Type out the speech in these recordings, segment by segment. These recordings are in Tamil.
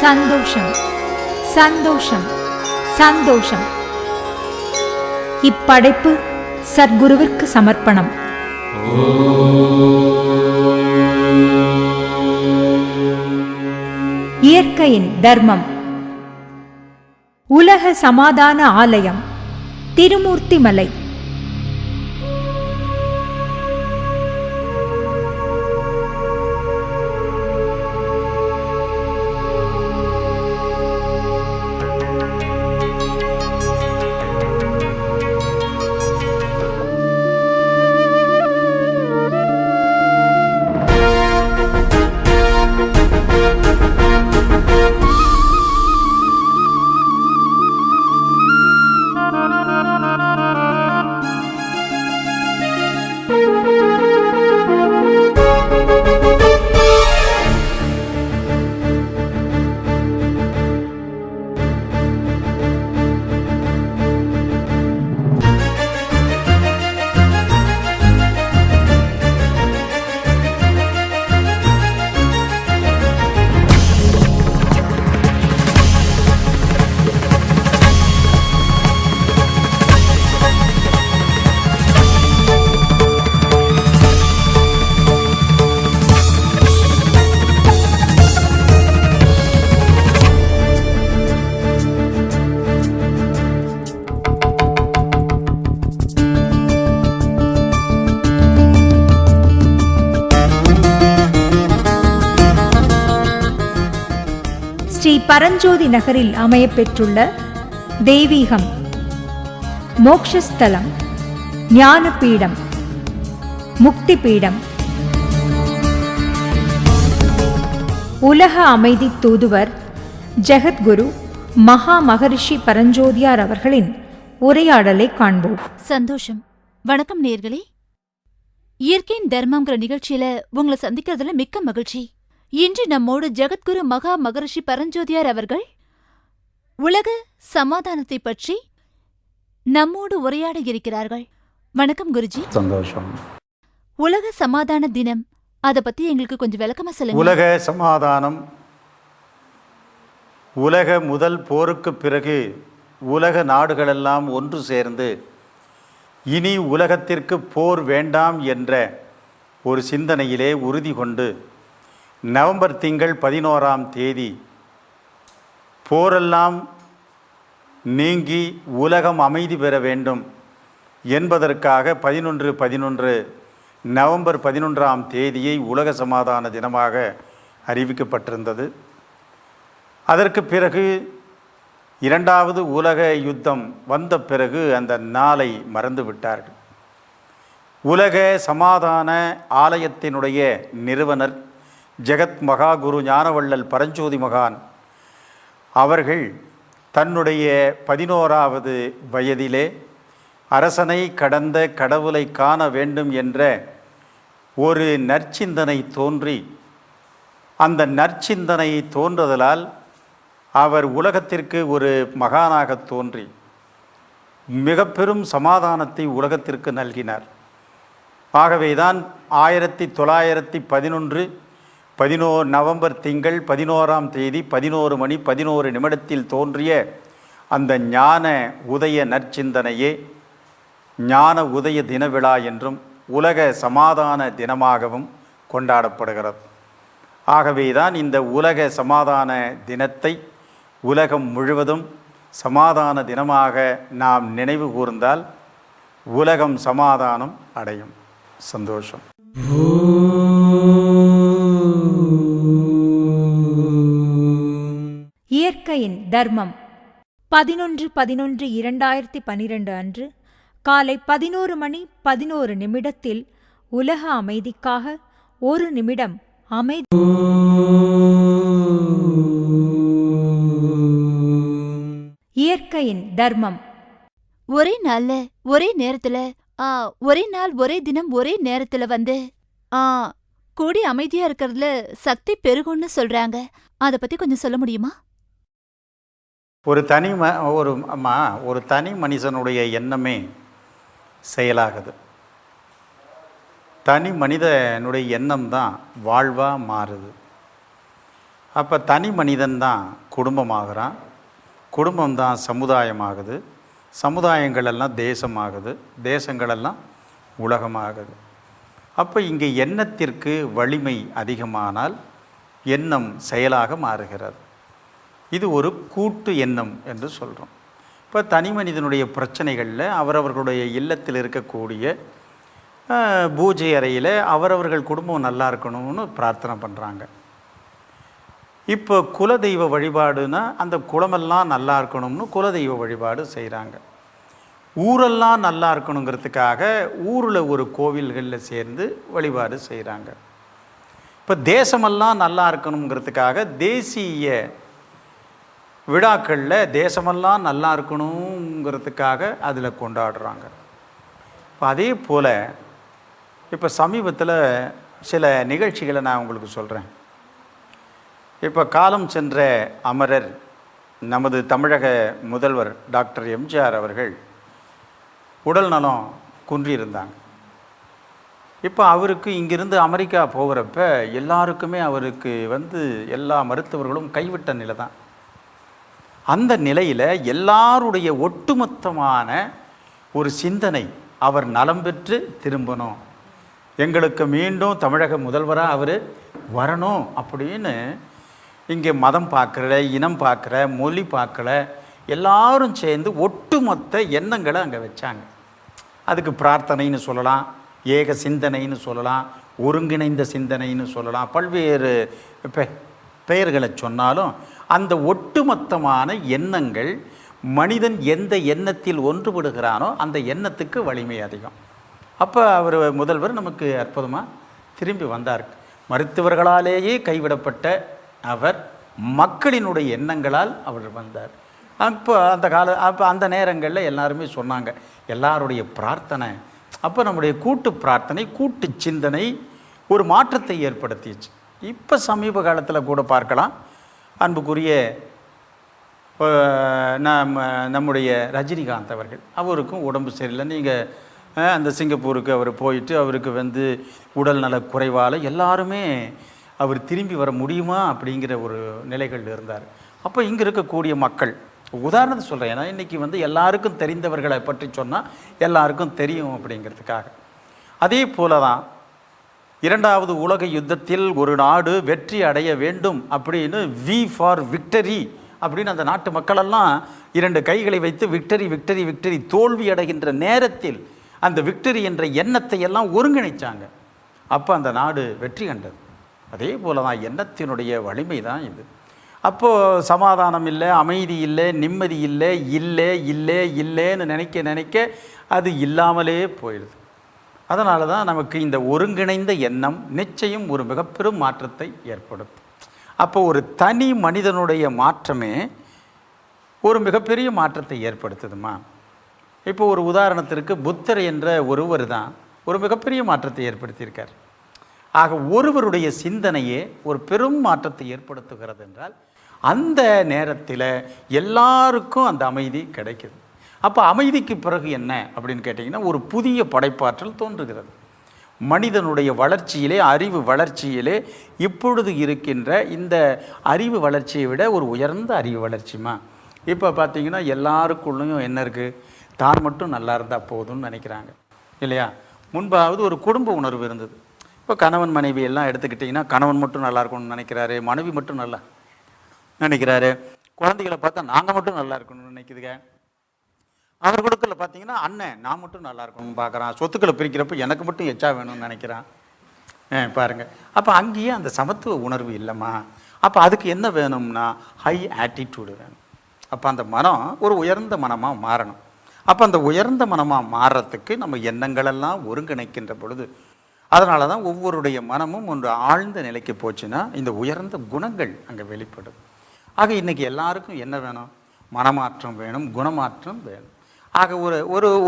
சந்தோஷம் சந்தோஷம் சந்தோஷம். இப்படைப்பு சத்குருவிற்கு சமர்ப்பணம். இயற்கையின் தர்மம். உலக சமாதான ஆலயம் திருமூர்த்திமலை. ஸ்ரீ பரஞ்சோதி நகரில் அமையப்பெற்றுள்ள தெய்வீகம், மோக்ஷஸ்தலம், ஞானபீடம், முக்தி பீடம், உலக அமைதி தூதுவர் ஜெகத்குரு மகா மகரிஷி பரஞ்சோதியார் அவர்களின் உரையாடலை காண்போம். சந்தோஷம். வணக்கம் நேயர்களே. இயற்கையின் தர்மம்ங்கிற நிகழ்ச்சியில உங்களை சந்திக்கிறதுல மிக்க மகிழ்ச்சி. இன்று நம்மோடு ஜெகத்குரு மகா மகரிஷி பரஞ்சோதியார் அவர்கள் உலக சமாதானத்தை பற்றி நம்மோடு உரையாட இருக்கிறார்கள். வணக்கம் குருஜி. சந்தோஷம். உலக சமாதான தினம், அதை பத்தி எங்களுக்கு கொஞ்சம் விளக்கமா சொல்லுங்க. உலக சமாதானம், உலக முதல் போருக்கு பிறகு உலக நாடுகளெல்லாம் ஒன்று சேர்ந்து இனி உலகத்திற்கு போர் வேண்டாம் என்ற ஒரு சிந்தனையிலே உறுதி கொண்டு நவம்பர் திங்கள் 11ஆம் தேதி போரெல்லாம் நீங்கி உலகம் அமைதி பெற வேண்டும் என்பதற்காக 11 நவம்பர் 11ஆம் தேதியை உலக சமாதான தினமாக அறிவிக்கப்பட்டிருந்தது. அதற்கு பிறகு 2வது உலக யுத்தம் வந்த பிறகு அந்த நாளை மறந்துவிட்டார்கள். உலக சமாதான ஆலயத்தினுடைய நிறுவனர் ஜெகத் மகாகுரு ஞானவள்ளல் பரஞ்சோதி மகான் அவர்கள் தன்னுடைய 11வது வயதிலே அரசனை கடந்த கடவுளை காண வேண்டும் என்ற ஒரு நற்சிந்தனை தோன்றி, அந்த நற்சிந்தனை தோன்றுதலால் அவர் உலகத்திற்கு ஒரு மகானாக தோன்றி மிக பெரும் சமாதானத்தை உலகத்திற்கு நல்கினார். ஆகவேதான் 1911 நவம்பர் திங்கள் 11ஆம் தேதி 11 மணி 11 நிமிடத்தில் தோன்றிய அந்த ஞான உதய நற்சிந்தனையே ஞான உதய தின விழா என்றும் உலக சமாதான தினமாகவும் கொண்டாடப்படுகிறது. ஆகவேதான் இந்த உலக சமாதான தினத்தை உலகம் முழுவதும் சமாதான தினமாக நாம் நினைவு கூர்ந்தால் உலகம் சமாதானம் அடையும். சந்தோஷம். இயற்கையின் தர்மம். 11/11/2012 அன்று காலை 11 மணி 11 நிமிடத்தில் உலக அமைதிக்காக ஒரு நிமிடம் அமைதி. இயற்கையின் தர்மம். ஒரே நாள்ல ஒரே நேரத்துல ஒரே நாள் ஒரே தினம் ஒரே நேரத்துல வந்து கூடி அமைதியா இருக்கிறதுல சக்தி பெருகும்னு சொல்றாங்க. அதை பத்தி கொஞ்சம் சொல்ல முடியுமா? ஒரு தனி மனிதனுடைய எண்ணமே செயலாகுது. தனி மனிதனுடைய எண்ணம் தான் வாழ்வாக மாறுது. அப்போ தனி மனிதன் தான் குடும்பமாகிறான், குடும்பம்தான் சமுதாயமாகுது, சமுதாயங்கள் எல்லாம் தேசமாகுது, தேசங்களெல்லாம் உலகமாகுது. அப்போ இங்கே எண்ணத்திற்கு வலிமை அதிகமானால் எண்ணம் செயலாக மாறுகிறது. இது ஒரு கூட்டு எண்ணம் என்று சொல்கிறோம். இப்போ தனி மனிதனுடைய பிரச்சனைகளில் அவரவர்களுடைய இல்லத்தில் இருக்கக்கூடிய பூஜை அறையில் அவரவர்கள் குடும்பம் நல்லா இருக்கணும்னு பிரார்த்தனை பண்ணுறாங்க. இப்போ குலதெய்வ வழிபாடுனா அந்த குலமெல்லாம் நல்லா இருக்கணும்னு குலதெய்வ வழிபாடு செய்கிறாங்க. ஊரெல்லாம் நல்லா இருக்கணுங்கிறதுக்காக ஊரில் ஒரு கோவில்களில் சேர்ந்து வழிபாடு செய்கிறாங்க. இப்போ தேசமெல்லாம் நல்லா இருக்கணுங்கிறதுக்காக தேசிய விழாக்களில் தேசமெல்லாம் நல்லா இருக்கணுங்கிறதுக்காக அதில் கொண்டாடுறாங்க. இப்போ அதே போல் இப்போ சமீபத்தில் சில நிகழ்ச்சிகளை நான் உங்களுக்கு சொல்கிறேன். இப்போ காலம் சென்ற அமரர் நமது தமிழக முதல்வர் டாக்டர் எம்ஜிஆர் அவர்கள் உடல் நலம் குன்றியிருந்தாங்க. இப்போ அவருக்கு இங்கிருந்து அமெரிக்கா போகிறப்ப எல்லாருக்குமே அவருக்கு எல்லா மருத்துவர்களும் கைவிட்ட நிலை தான். அந்த நிலையில் எல்லாருடைய ஒட்டுமொத்தமான ஒரு சிந்தனை அவர் நலம் பெற்று திரும்பணும், எங்களுக்கு மீண்டும் தமிழக முதல்வராக அவர் வரணும் அப்படின்னு இங்கே மதம் பார்க்கல, இனம் பார்க்கல, மொழி பார்க்கல, எல்லாரும் சேர்ந்து ஒட்டுமொத்த எண்ணங்களை அங்கே வச்சாங்க. அதுக்கு பிரார்த்தனைன்னு சொல்லலாம், ஏக சிந்தனைன்னு சொல்லலாம், ஒருங்கிணைந்த சிந்தனைன்னு சொல்லலாம், பல்வேறு பெயர்களை சொன்னாலும் அந்த ஒட்டுமொத்தமான எண்ணங்கள் மனிதன் எந்த எண்ணத்தில் ஒன்றுபடுகிறானோ அந்த எண்ணத்துக்கு வலிமை அதிகம். அப்போ அவர் முதல்வர் நமக்கு அற்புதமாக திரும்பி வந்தார். மருத்துவர்களாலேயே கைவிடப்பட்ட அவர் மக்களினுடைய எண்ணங்களால் அவர் வந்தார். அப்போ அந்த நேரங்களில் எல்லாருமே சொன்னாங்க, எல்லாருடைய பிரார்த்தனை, அப்போ நம்முடைய கூட்டு பிரார்த்தனை, கூட்டு சிந்தனை ஒரு மாற்றத்தை ஏற்படுத்திச்சு. இப்போ சமீப காலத்தில் கூட பார்க்கலாம், அன்புக்குரிய நம்முடைய ரஜினிகாந்த் அவர்கள், அவருக்கும் உடம்பு சரியில்லை. நீங்கள் அந்த சிங்கப்பூருக்கு அவர் போயிட்டு அவருக்கு உடல் நல குறைவால் எல்லாருமே அவர் திரும்பி வர முடியுமா அப்படிங்கிற ஒரு நிலைகள் இருந்தார். அப்போ இங்கே இருக்கக்கூடிய மக்கள், உதாரணத்தை சொல்கிறேன், ஏன்னா இன்றைக்கி எல்லாருக்கும் தெரிந்தவர்களை பற்றி சொன்னால் எல்லாருக்கும் தெரியும் அப்படிங்கிறதுக்காக. அதே போல தான் இரண்டாவது உலக யுத்தத்தில் ஒரு நாடு வெற்றி அடைய வேண்டும் அப்படின்னு வி ஃபார் விக்டரி அப்படின்னு அந்த நாட்டு மக்களெல்லாம் 2 கைகளை வைத்து விக்டரி விக்டரி விக்டரி, தோல்வி அடைகின்ற நேரத்தில் அந்த விக்டரி என்ற எண்ணத்தை எல்லாம் ஒருங்கிணைச்சாங்க. அப்போ அந்த நாடு வெற்றி கண்டது. அதே போல தான் எண்ணத்தினுடைய வலிமை தான் இது. அப்போது சமாதானம் இல்லை, அமைதி இல்லை, நிம்மதி இல்லை, இல்லைன்னு நினைக்க அது இல்லாமலே போயிடுது. அதனால தான் நமக்கு இந்த ஒருங்கிணைந்த எண்ணம் நிச்சயம் ஒரு மிகப்பெரும் மாற்றத்தை ஏற்படுத்தும். அப்போ ஒரு தனி மனிதனுடைய மாற்றமே ஒரு மிகப்பெரிய மாற்றத்தை ஏற்படுத்துதுமா. இப்போ ஒரு உதாரணத்திற்கு புத்தர் என்ற ஒருவர் தான் ஒரு மிகப்பெரிய மாற்றத்தை ஏற்படுத்தியிருக்கார். ஆக ஒருவருடைய சிந்தனையே ஒரு பெரும் மாற்றத்தை ஏற்படுத்துகிறது என்றால் அந்த நேரத்தில் எல்லாருக்கும் அந்த அமைதி கிடைக்குது. அப்போ அமைதிக்கு பிறகு என்ன அப்படின்னு கேட்டிங்கன்னா ஒரு புதிய படைப்பாற்றல் தோன்றுகிறது. மனிதனுடைய வளர்ச்சியிலே, அறிவு வளர்ச்சியிலே இப்பொழுது இருக்கின்ற இந்த அறிவு வளர்ச்சியை விட ஒரு உயர்ந்த அறிவு வளர்ச்சிமா. இப்போ பார்த்திங்கன்னா எல்லாருக்குள்ளேயும் என்ன இருக்குது, தான் மட்டும் நல்லா இருந்தால் போதும்னு நினைக்கிறாங்க இல்லையா. முன்பாவது ஒரு குடும்ப உணர்வு இருந்தது. இப்போ கணவன் மனைவி எல்லாம் எடுத்துக்கிட்டிங்கன்னா கணவன் மட்டும் நல்லா இருக்கணும்னு நினைக்கிறாரு, மனைவி மட்டும் நல்லா நினைக்கிறாரு, குழந்தைகளை பார்த்தா நாங்கள் மட்டும் நல்லா இருக்கணும்னு நினைக்குதுங்க. அவர்களுக்குள்ள பார்த்தீங்கன்னா அண்ணன் நான் மட்டும் நல்லா இருக்கணும்னு பார்க்குறான், சொத்துக்களை பிரிக்கிறப்ப எனக்கு மட்டும் எச்சா வேணும்னு நினைக்கிறான். பாருங்கள், அப்போ அங்கேயே அந்த சமத்துவ உணர்வு இல்லைம்மா. அப்போ அதுக்கு என்ன வேணும்னா ஹை ஆட்டிடியூடு வேணும். அப்போ அந்த மனம் ஒரு உயர்ந்த மனமாக மாறணும். அப்போ அந்த உயர்ந்த மனமாக மாறுறதுக்கு நம்ம எண்ணங்களெல்லாம் ஒருங்கிணைக்கின்ற பொழுது, அதனால தான் ஒவ்வொருடைய மனமும் ஒன்று ஆழ்ந்த நிலைக்கு போச்சுன்னா இந்த உயர்ந்த குணங்கள் அங்கே வெளிப்படும். ஆக இன்றைக்கி எல்லாருக்கும் என்ன வேணும், மனமாற்றம் வேணும், குணமாற்றம் வேணும். ஆக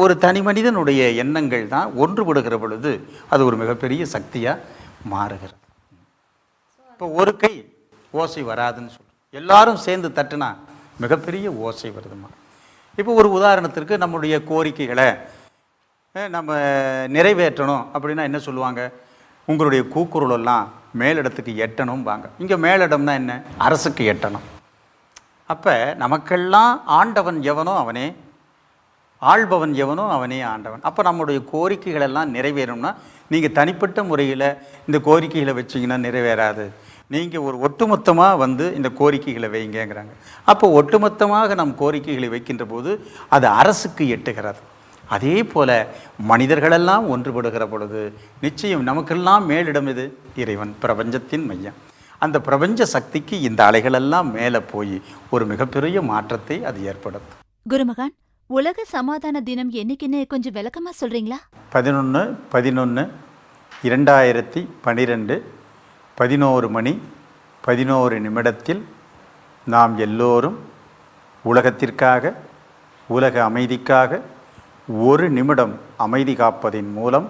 ஒரு தனி மனிதனுடைய எண்ணங்கள் தான் ஒன்றுபடுகிற பொழுது அது ஒரு மிகப்பெரிய சக்தியாக மாறுகிறது. இப்போ ஒரு கை ஓசை வராதுன்னு சொல்கிறோம், எல்லாரும் சேர்ந்து தட்டுனா மிகப்பெரிய ஓசை வருதுமா. இப்போ ஒரு உதாரணத்திற்கு நம்முடைய கோரிக்கைகளை நம்ம நிறைவேற்றணும் அப்படின்னா என்ன சொல்லுவாங்க, உங்களுடைய கூக்குரலெல்லாம் மேலிடத்துக்கு எட்டணும் வாங்க. இங்கே மேலிடம்னா என்ன? அரசுக்கு எட்டணும். அப்போ நமக்கெல்லாம் ஆண்டவன் எவனோ அவனே, ஆள்பவன் எவனோ அவனே ஆண்டவன். அப்போ நம்முடைய கோரிக்கைகள் எல்லாம் நிறைவேறும்னா, நீங்கள் தனிப்பட்ட முறையில் இந்த கோரிக்கைகளை வச்சிங்கன்னா நிறைவேறாது. நீங்கள் ஒரு ஒட்டுமொத்தமாக இந்த கோரிக்கைகளை வைங்கிறாங்க. அப்போ ஒட்டுமொத்தமாக நம் கோரிக்கைகளை வைக்கின்ற போது அது அரசுக்கு எட்டுகிறது. அதே போல் மனிதர்களெல்லாம் ஒன்றுபடுகிற பொழுது நிச்சயம் நமக்கெல்லாம் மேலிடம் இது இறைவன், பிரபஞ்சத்தின் மையம். அந்த பிரபஞ்ச சக்திக்கு இந்த அலைகளெல்லாம் மேலே போய் ஒரு மிகப்பெரிய மாற்றத்தை அது ஏற்படுத்தும். குருமகான், உலக சமாதான தினம் என்னைக்குன்னு கொஞ்சம் விளக்கமா சொல்றீங்களா? 11/11/2012 11 மணி 11 நிமிடத்தில் நாம் எல்லோரும் உலகத்திற்காக, உலக அமைதிக்காக ஒரு நிமிடம் அமைதி காப்பதின் மூலம்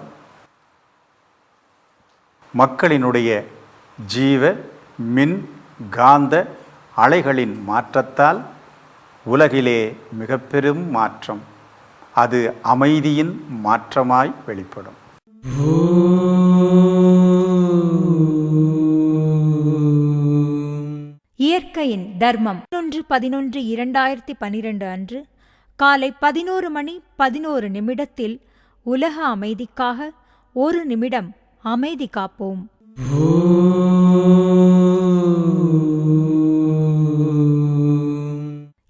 மக்களினுடைய ஜீவ மின் காந்த அலைகளின் மாற்றத்தால் உலகிலே மிக பெரும் மாற்றம், அது அமைதியின் மாற்றமாய் வெளிப்படும். இயற்கையின் தர்மம் 11/11/2012 அன்று காலை 11 மணி 11 நிமிடத்தில் உலக அமைதிக்காக ஒரு நிமிடம் அமைதி காப்போம்.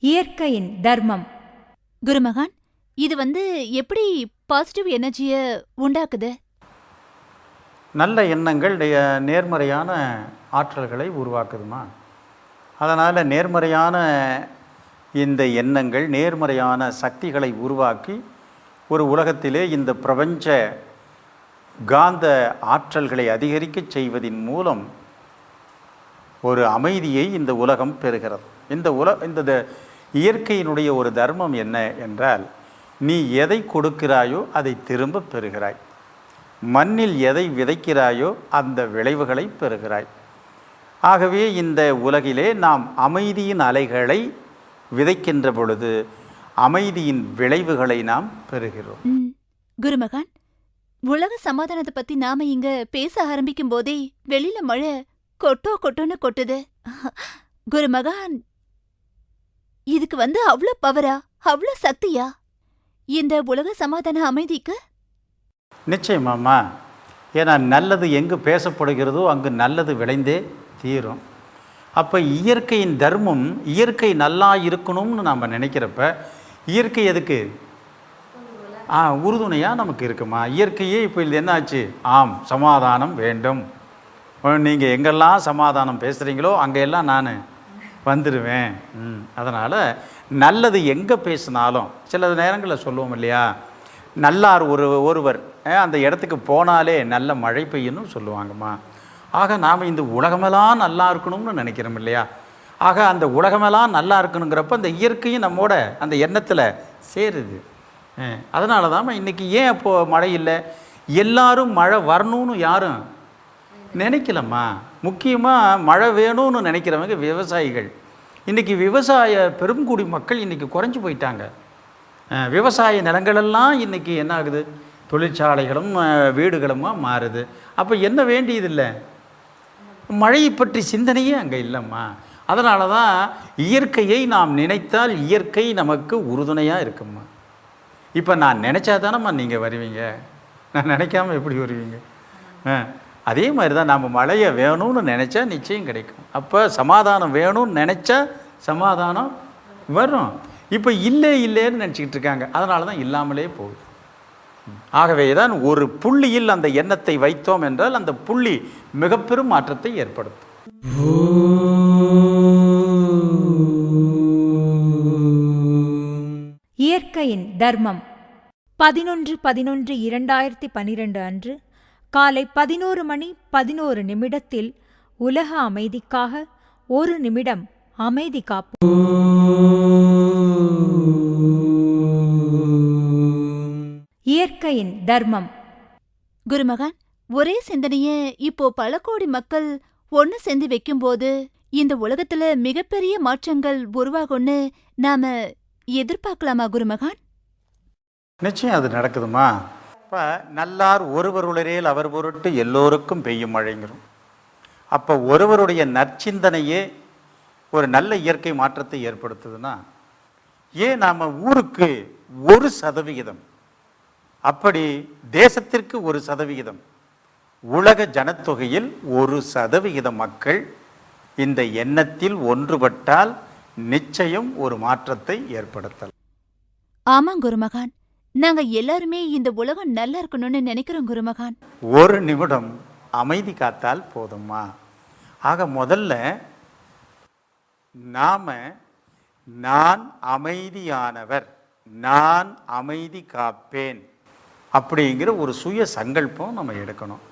இயற்கையின் தர்மம். குருமகான், இது எப்படி பாசிட்டிவ் எனர்ஜியை உண்டாக்குது? நல்ல எண்ணங்கள் நேர்மறையான ஆற்றல்களை உருவாக்குதுமா. அதனால் நேர்மறையான இந்த எண்ணங்கள் நேர்மறையான சக்திகளை உருவாக்கி ஒரு உலகத்திலே இந்த பிரபஞ்ச காந்த ஆற்றல்களை அதிகரிக்க செய்வதின் மூலம் ஒரு அமைதியை இந்த உலகம் பெறுகிறது. இந்த இயற்கையினுடைய ஒரு தர்மம் என்ன என்றால், நீ எதை கொடுக்கிறாயோ அதை திரும்ப பெறுகிறாய். மண்ணில் எதை விதைக்கிறாயோ அந்த விளைவுகளை பெறுகிறாய். ஆகவே இந்த உலகிலே நாம் அமைதியின் அலைகளை விதைக்கின்ற பொழுது அமைதியின் விளைவுகளை நாம் பெறுகிறோம். குருமகான், உலக சமாதானத்தை பத்தி நாம இங்க பேச ஆரம்பிக்கும் போதே வெளியில மழை கொட்டோன்னு கொட்டுது. குருமகான், இதுக்கு அவ்வளோ பவரா, அவ்வளோ சக்தியா இந்த உலக சமாதான அமைதிக்கு? நிச்சயமாம்மா. ஏன்னா நல்லது எங்கு பேசப்படுகிறதோ அங்கு நல்லது விளைந்தே தீரும். அப்போ இயற்கையின் தர்மம், இயற்கை நல்லா இருக்கணும்னு நாம் நினைக்கிறப்ப இயற்கை எதுக்கு உறுதுணையாக நமக்கு இருக்குமா? இயற்கையே இப்போ இது என்னாச்சு? சமாதானம் வேண்டும். நீங்கள் எங்கெல்லாம் சமாதானம் பேசுகிறீங்களோ அங்கெல்லாம் நான் வந்துடுவேன். அதனால் நல்லது எங்கே பேசினாலும் சில நேரங்களில் சொல்லுவோம் இல்லையா, நல்லார் ஒருவர் அந்த இடத்துக்கு போனாலே நல்ல மழை பெய்யணும்னு சொல்லுவாங்கம்மா. ஆக நாம் இந்த உலகமெல்லாம் நல்லா இருக்கணும்னு நினைக்கிறோம் இல்லையா? ஆக அந்த உலகமெல்லாம் நல்லா இருக்கணுங்கிறப்ப அந்த இயற்கையும் நம்மோட அந்த எண்ணத்தில் சேருது. அதனால தான் இன்றைக்கி ஏன் அப்போது மழை இல்லை? எல்லாரும் மழை வரணும்னு யாரும் நினைக்கலம்மா. முக்கியமாக மழை வேணும்னு நினைக்கிறவங்க விவசாயிகள். இன்றைக்கி விவசாய பெருங்குடி மக்கள் இன்றைக்கி குறைஞ்சி போயிட்டாங்க. விவசாய நிலங்களெல்லாம் இன்றைக்கி என்ன ஆகுது? தொழிற்சாலைகளும் வீடுகளுமா மாறுது. அப்போ என்ன வேண்டியதில்லை, மழையை பற்றி சிந்தனையே அங்கே இல்லைம்மா. அதனால தான் இயற்கையை நாம் நினைத்தால் இயற்கை நமக்கு உறுதுணையாக இருக்கும்மா. இப்போ நான் நினச்சா தானம்மா நீங்கள் வருவீங்க, நான் நினைக்காம எப்படி வருவீங்க? அதே மாதிரி தான் நாம் மழையை வேணும்னு நினச்சா நிச்சயம் கிடைக்கும். அப்போ சமாதானம் வேணும்னு நினச்சா சமாதானம் வரும். இப்போ இல்லைன்னு நினச்சிக்கிட்டு இருக்காங்க, அதனால தான் இல்லாமலே போகுது. ஆகவே தான் ஒரு புள்ளியில் அந்த எண்ணத்தை வைத்தோம் என்றால் அந்த புள்ளி மிக பெரும் மாற்றத்தை ஏற்படுத்தும். இயற்கையின் தர்மம் 11/11/2012 அன்று காலை 11 மணி 11 நிமிடத்தில் உலக அமைதிக்காக ஒரு நிமிடம் அமைதி காப்போம். இயற்கையின் தர்மம். குருமகான், ஒரே சிந்தனைய இப்போ பல கோடி மக்கள் ஒன்னு சேர்ந்து வைக்கும்போது இந்த உலகத்துல மிகப்பெரிய மாற்றங்கள் உருவாகும்னு நாம எதிர்பார்க்கலாமா குருமகான்? நிச்சயம் அது நடக்குதுமா. இப்போ நல்லார் ஒருவருளரேல் அவர் பொருட்டு எல்லோருக்கும் பெய்யும் மழைங்கிறோம். அப்போ ஒருவருடைய நற்சிந்தனையே ஒரு நல்ல இயற்கை மாற்றத்தை ஏற்படுத்துதுன்னா, ஏன் நாம் ஊருக்கு 1%, அப்படி தேசத்திற்கு 1%, உலக ஜனத்தொகையில் 1% மக்கள் இந்த எண்ணத்தில் ஒன்றுபட்டால் நிச்சயம் ஒரு மாற்றத்தை ஏற்படுத்தலாம். ஆமாம் குருமகான், நாங்க எல்லாருமே இந்த உலகம் நல்லா இருக்கணும்னு நினைக்கிறோம் குருமகான். ஒரு நிமிடம் அமைதி காத்தால் போதுமா? ஆக முதல்ல நாம நான் அமைதியானவர், நான் அமைதி காப்பேன் அப்படிங்கிற ஒரு சுய சங்கல்பம் நம்ம எடுக்கணும்.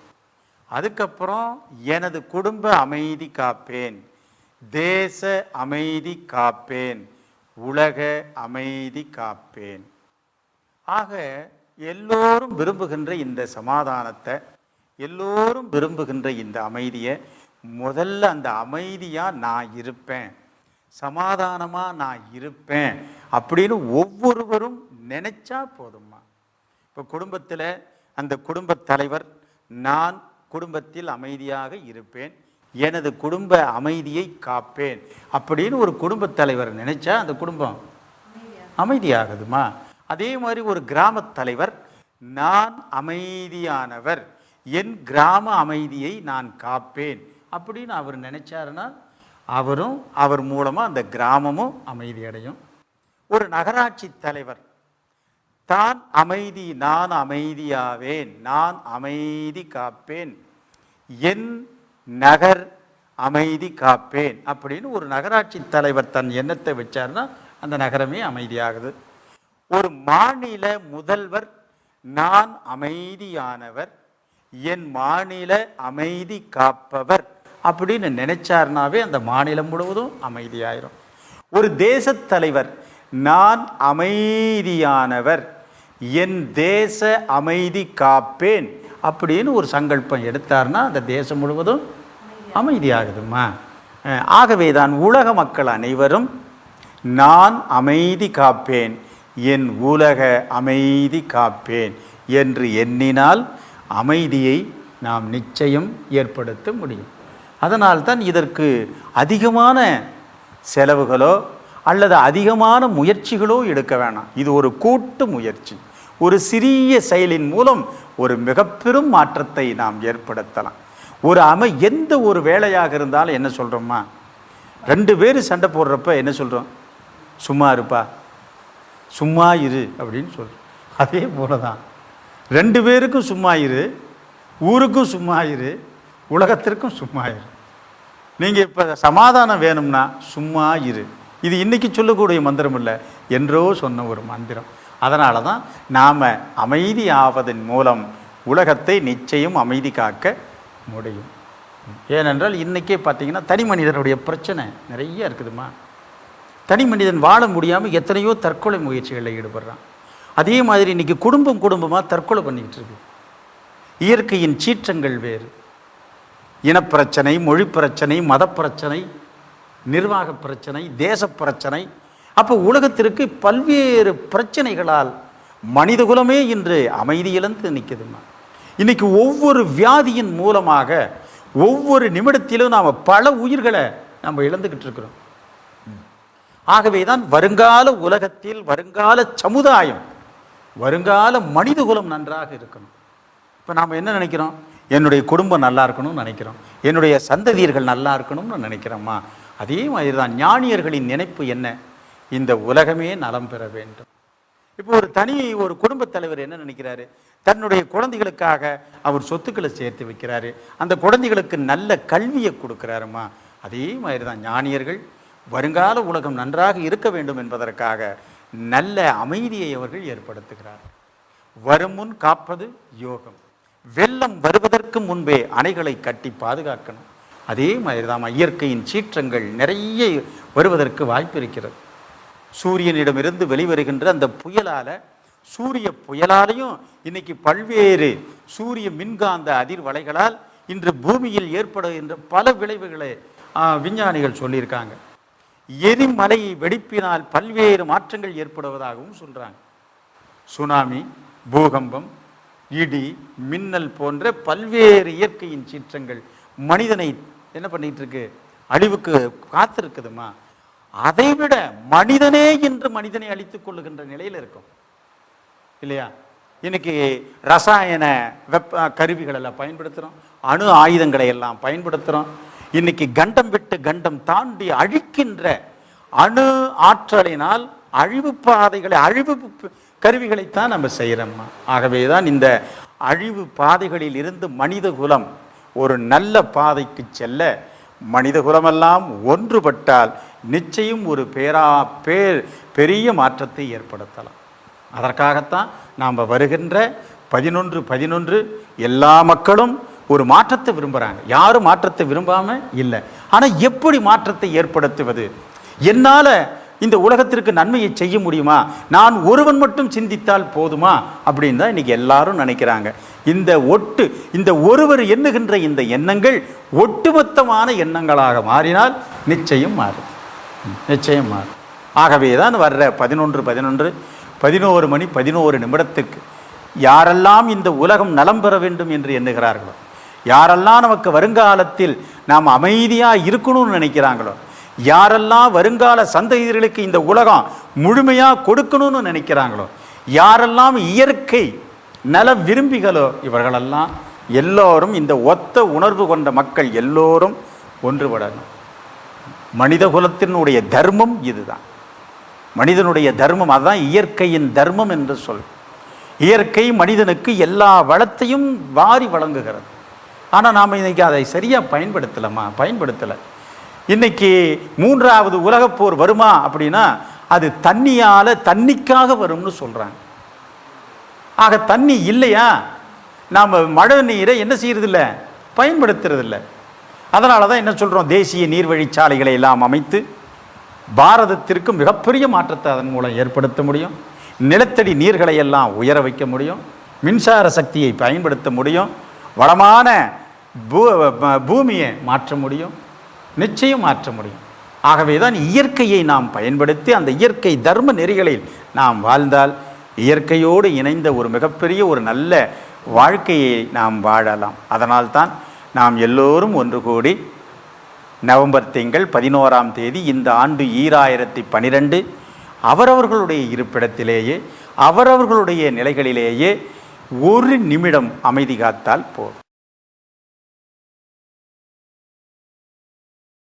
அதுக்கப்புறம் எனது குடும்ப அமைதி காப்பேன், தேச அமைதி காப்பேன், உலக அமைதி காப்பேன். ஆக எல்லோரும் விரும்புகின்ற இந்த சமாதானத்தை, எல்லோரும் விரும்புகின்ற இந்த அமைதியை, முதல்ல அந்த அமைதியாக நான் இருப்பேன், சமாதானமாக நான் இருப்பேன் அப்படின்னு ஒவ்வொருவரும் நினைச்சா போதுமா? இப்போ குடும்பத்தில் அந்த குடும்பத் தலைவர் நான் குடும்பத்தில் அமைதியாக இருப்பேன், எனது குடும்ப அமைதியை காப்பேன் அப்படின்னு ஒரு குடும்பத் தலைவர் நினைச்சா அந்த குடும்பம் அமைதியாகுதுமா? அதே மாதிரி ஒரு கிராமத் தலைவர் நான் அமைதியானவர், என் கிராம அமைதியை நான் காப்பேன் அப்படின்னு அவர் நினைச்சாருன்னா அவரும் அவர் மூலமாக அந்த கிராமமும் அமைதி அடையும். ஒரு நகராட்சி தலைவர் தான் அமைதி, நான் அமைதியாவேன், நான் அமைதி காப்பேன், என் நகர் அமைதி காப்பேன் அப்படின்னு ஒரு நகராட்சி தலைவர் தன் எண்ணத்தை வச்சார்னா அந்த நகரமே அமைதியாகுது. ஒரு மாநில முதல்வர் நான் அமைதியானவர், என் மாநில அமைதி காப்பவர் அப்படின்னு நினைச்சார்னாவே அந்த மாநிலம் முழுவதும் அமைதியாயிரும். ஒரு தேசத் தலைவர் நான் அமைதியானவர், என் தேச அமைதி காப்பேன் அப்படின்னு ஒரு சங்கல்பம் எடுத்தார்னா அந்த தேசம் முழுவதும் அமைதியாகுதுமா? ஆகவே தான் உலக மக்கள் அனைவரும் நான் அமைதி காப்பேன், என் உலக அமைதி காப்பேன் என்று எண்ணினால் அமைதியை நாம் நிச்சயம் ஏற்படுத்த முடியும். அதனால்தான் இதற்கு அதிகமான செலவுகளோ அல்லது அதிகமான முயற்சிகளோ எடுக்க வேணாம். இது ஒரு கூட்டு முயற்சி. ஒரு சிறிய செயலின் மூலம் ஒரு மிக பெரும் மாற்றத்தை நாம் ஏற்படுத்தலாம். ஒரு எந்த ஒரு வேலையாக இருந்தாலும் என்ன சொல்கிறோம்மா, 2 பேர் சண்டை போடுறப்ப என்ன சொல்கிறோம்? சும்மா இருப்பா, சும்மா இரு அப்படின்னு சொல்கிறோம். அதே போல தான் 2 பேருக்கும் சும்மா இரு, ஊருக்கும் சும்மா இரு, உலகத்திற்கும் சும்மா இரு. நீங்கள் இப்போ சமாதானம் வேணும்னா சும்மா இரு. இது இன்றைக்கி சொல்லக்கூடிய மந்திரம் இல்லை, என்றோ சொன்ன ஒரு மந்திரம். அதனால தான் நாம் அமைதி ஆவதன் மூலம் உலகத்தை நிச்சயம் அமைதி காக்க முடியும். ஏனென்றால் இன்றைக்கே பார்த்திங்கன்னா தனி மனிதனுடைய பிரச்சனை நிறைய இருக்குதுமா. தனி மனிதன் வாழ முடியாமல் எத்தனையோ தற்கொலை முயற்சிகளில் ஈடுபடுறான். அதே மாதிரி இன்றைக்கி குடும்பமாக தற்கொலை பண்ணிக்கிட்டு இருக்கு. இயற்கையின் சீற்றங்கள் வேறு, இனப்பிரச்சனை, மொழி பிரச்சனை, மத பிரச்சனை, நிர்வாக பிரச்சனை, தேச பிரச்சனை. அப்போ உலகத்திற்கு பல்வேறு பிரச்சனைகளால் மனிதகுலமே இன்று அமைதி இழந்து நிற்குதுமா. இன்னைக்கு ஒவ்வொரு வியாதியின் மூலமாக ஒவ்வொரு நிமிடத்திலும் நாம் பல உயிர்களை நம்ம இழந்துக்கிட்டு இருக்கிறோம். ஆகவே தான் வருங்கால உலகத்தில் வருங்கால சமுதாயம், வருங்கால மனிதகுலம் நன்றாக இருக்கணும். இப்போ நாம் என்ன நினைக்கிறோம்? என்னுடைய குடும்பம் நல்லா இருக்கணும்னு நினைக்கிறோம், என்னுடைய சந்ததியர்கள் நல்லா இருக்கணும்னு நினைக்கிறோம்மா. அதே மாதிரி தான் ஞானியர்களின் நினைப்பு என்ன? இந்த உலகமே நலம் பெற வேண்டும். இப்போ ஒரு குடும்பத் தலைவர் என்ன நினைக்கிறாரு? தன்னுடைய குழந்தைகளுக்காக அவர் சொத்துக்களை சேர்த்து வைக்கிறாரு, அந்த குழந்தைகளுக்கு நல்ல கல்வியை கொடுக்குறாருமா. அதே மாதிரி தான் ஞானியர்கள் வருங்கால உலகம் நன்றாக இருக்க வேண்டும் என்பதற்காக நல்ல அமைதியை அவர்கள் ஏற்படுத்துகிறார்கள். வருமுன் காப்பது யோகம். வெள்ளம் வருவதற்கு முன்பே அணைகளை கட்டி பாதுகாக்கணும். அதே மாதிரி தான் இயற்கையின் சீற்றங்கள் நிறைய வருவதற்கு வாய்ப்பு இருக்கிறது. சூரியனிடமிருந்து வெளிவருகின்ற அந்த சூரிய புயலாலையும் இன்னைக்கு பல்வேறு சூரிய மின்காந்த அதிர்வலைகளால் இன்று பூமியில் ஏற்படுகின்ற பல விளைவுகளை விஞ்ஞானிகள் சொல்லியிருக்காங்க. எரிமலை வெடிப்பினால் பல்வேறு மாற்றங்கள் ஏற்படுவதாகவும் சொல்கிறாங்க. சுனாமி, பூகம்பம், இடி, மின்னல் போன்ற பல்வேறு இயற்கையின் சீற்றங்கள் மனிதனை என்ன பண்ணிட்டு இருக்கு? அழிவுக்கு காத்திருக்குதுமா. அதைவிட மனிதனே இன்று மனிதனை அழித்துக் கொள்ளுகின்ற நிலையில் இருக்கும் இல்லையா? இன்னைக்கு ரசாயன கருவிகள் எல்லாம் பயன்படுத்துகிறோம், அணு ஆயுதங்களை எல்லாம் பயன்படுத்துகிறோம். இன்னைக்கு கண்டம் விட்டு கண்டம் தாண்டி அழிக்கின்ற அணு ஆற்றலினால் அழிவு பாதைகளை, அழிவு கருவிகளைத்தான் நம்ம செய்கிறோம்மா. ஆகவே தான் இந்த அழிவு பாதைகளில் இருந்து மனித குலம் ஒரு நல்ல பாதைக்கு செல்ல மனித குலமெல்லாம் ஒன்றுபட்டால் நிச்சயம் ஒரு பெரிய மாற்றத்தை ஏற்படுத்தலாம். அதற்காகத்தான் நாம் வருகின்ற 11/11 எல்லா மக்களும் ஒரு மாற்றத்தை விரும்புகிறாங்க. யாரும் மாற்றத்தை விரும்பாமல் இல்லை. ஆனால் எப்படி மாற்றத்தை ஏற்படுத்துவது? என்னால் இந்த உலகத்திற்கு நன்மையை செய்ய முடியுமா? நான் ஒருவன் மட்டும் சிந்தித்தால் போதுமா அப்படின்னு தான் இன்றைக்கி எல்லாரும் நினைக்கிறாங்க. இந்த ஒருவர் எண்ணுகின்ற இந்த எண்ணங்கள் ஒட்டுமொத்தமான எண்ணங்களாக மாறினால் நிச்சயம் மாறும், நிச்சயம் மாறும். ஆகவே தான் வர்ற 11 மணி 11 நிமிடத்துக்கு யாரெல்லாம் இந்த உலகம் நலம் பெற வேண்டும் என்று எண்ணுகிறார்களோ, யாரெல்லாம் நமக்கு வருங்காலத்தில் நாம் அமைதியாக இருக்கணும்னு நினைக்கிறாங்களோ, யாரெல்லாம் வருங்கால சந்ததியர்களுக்கு இந்த உலகம் முழுமையாக கொடுக்கணும்னு நினைக்கிறாங்களோ, யாரெல்லாம் இயற்கை நல விரும்பிகளோ, இவர்களெல்லாம் எல்லோரும் இந்த ஒத்த உணர்வு கொண்ட மக்கள் எல்லோரும் ஒன்றுபடணும். மனித குலத்தினுடைய தர்மம் இதுதான். மனிதனுடைய தர்மம் அதுதான் இயற்கையின் தர்மம் என்று சொல். இயற்கை மனிதனுக்கு எல்லா வளத்தையும் வாரி வழங்குகிறது. ஆனால் நாம் இன்றைக்கி அதை சரியாக பயன்படுத்தலை. இன்றைக்கி 3வது உலகப்போர் வருமா அப்படின்னா அது தண்ணிக்காக வரும்னு சொல்கிறாங்க. ஆக தண்ணி இல்லையா, நாம் மழை நீரை என்ன செய்யறதில்ல, பயன்படுத்துறதில்லை. அதனால தான் என்ன சொல்கிறோம், தேசிய நீர்வழிச்சாலைகளை எல்லாம் அமைத்து பாரதத்திற்கு மிகப்பெரிய மாற்றத்தை அதன் மூலம் ஏற்படுத்த முடியும். நிலத்தடி நீர்களை எல்லாம் உயர வைக்க முடியும். மின்சார சக்தியை பயன்படுத்த முடியும். வளமான பூமியை மாற்ற முடியும், நிச்சயம் மாற்ற முடியும். ஆகவே தான் இயற்கையை நாம் பயன்படுத்தி அந்த இயற்கை தர்ம நெறிகளில் நாம் வாழ்ந்தால் இயற்கையோடு இணைந்த ஒரு மிகப்பெரிய ஒரு நல்ல வாழ்க்கையை நாம் வாழலாம். அதனால்தான் நாம் எல்லோரும் ஒன்று கூடி நவம்பர் திங்கள் 11ஆம் தேதி இந்த ஆண்டு 2012 அவரவர்களுடைய இருப்பிடத்திலேயே அவரவர்களுடைய நிலைகளிலேயே 1 நிமிடம் அமைதி காத்தால் போதும்.